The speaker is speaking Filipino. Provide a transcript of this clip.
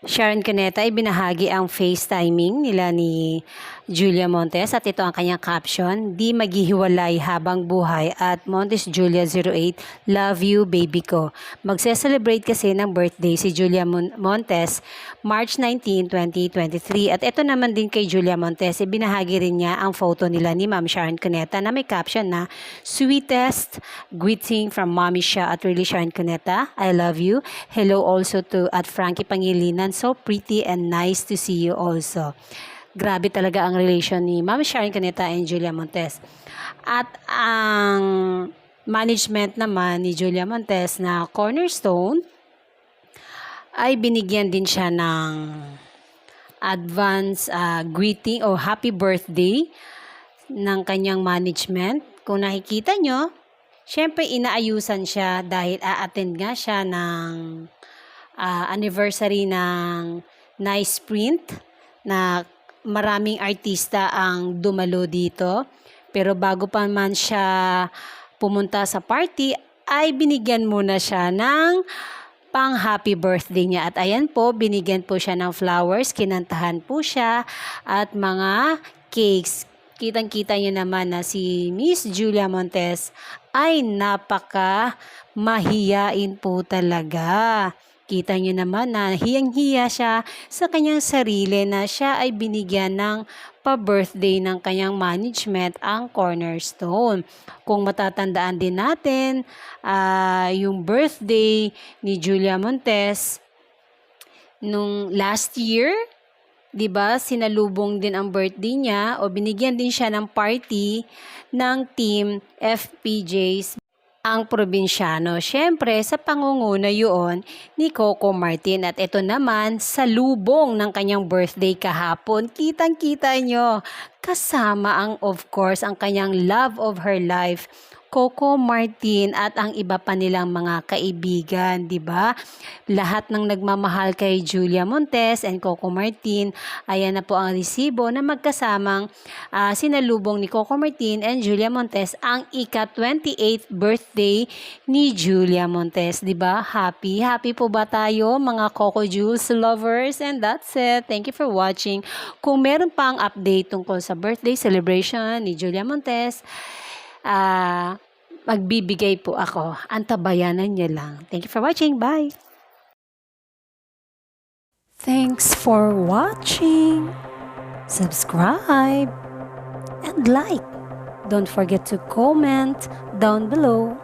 Sharon Cuneta ay binahagi ang FaceTiming nila ni Julia Montes at ito ang kanyang caption, "Di maghihiwalay habang buhay at Montes Julia 08, love you baby ko." Magse-celebrate kasi ng birthday si Julia Montes March 19, 2023 at ito naman din kay Julia Montes, binahagi rin niya ang photo nila ni Ma'am Sharon Cuneta na may caption na, "Sweetest greeting from Mommy Sha at really Sharon Cuneta, I love you. Hello also to at Frankie Pangilinan, so pretty and nice to see you also." Grabe talaga ang relation ni Ma'am Sharon Cuneta and Julia Montes. At ang management naman ni Julia Montes na Cornerstone ay binigyan din siya ng advance greeting o happy birthday ng kanyang management. Kung nakikita nyo, syempre inaayusan siya dahil a-attend nga siya ng anniversary ng Nice Print na maraming artista ang dumalo dito. Pero bago pa man siya pumunta sa party, ay binigyan muna siya ng pang happy birthday niya. At ayan po, binigyan po siya ng flowers, kinantahan po siya at mga cakes. Kitang-kita niyo naman na si Miss Julia Montes ay napaka mahiyain po talaga. Kita niyo naman na hiyang-hiya siya sa kanyang sarili na siya ay binigyan ng pa-birthday ng kanyang management, ang Cornerstone. Kung matatandaan din natin, yung birthday ni Julia Montes nung last year, 'di ba? Sinalubong din ang birthday niya o binigyan din siya ng party ng team FPJs ang probinsyano. Siyempre, sa pangunguna yun ni Coco Martin. At ito naman, sa lubong ng kanyang birthday kahapon, kitang-kita nyo, kasama ang, of course, ang kanyang love of her life, Coco Martin at ang iba pa nilang mga kaibigan, di ba? Lahat ng nagmamahal kay Julia Montes and Coco Martin, ayan na po ang resibo na magkasamang sinalubong ni Coco Martin and Julia Montes ang ika-28th birthday ni Julia Montes, di ba? Happy po ba tayo mga Coco Jules lovers? And that's it. Thank you for watching. Kung meron pang update tungkol sa birthday celebration ni Julia Montes, magbibigay po ako. Antabayanan niyo lang. Thank you for watching. Bye! Thanks for watching. Subscribe and like. Don't forget to comment down below.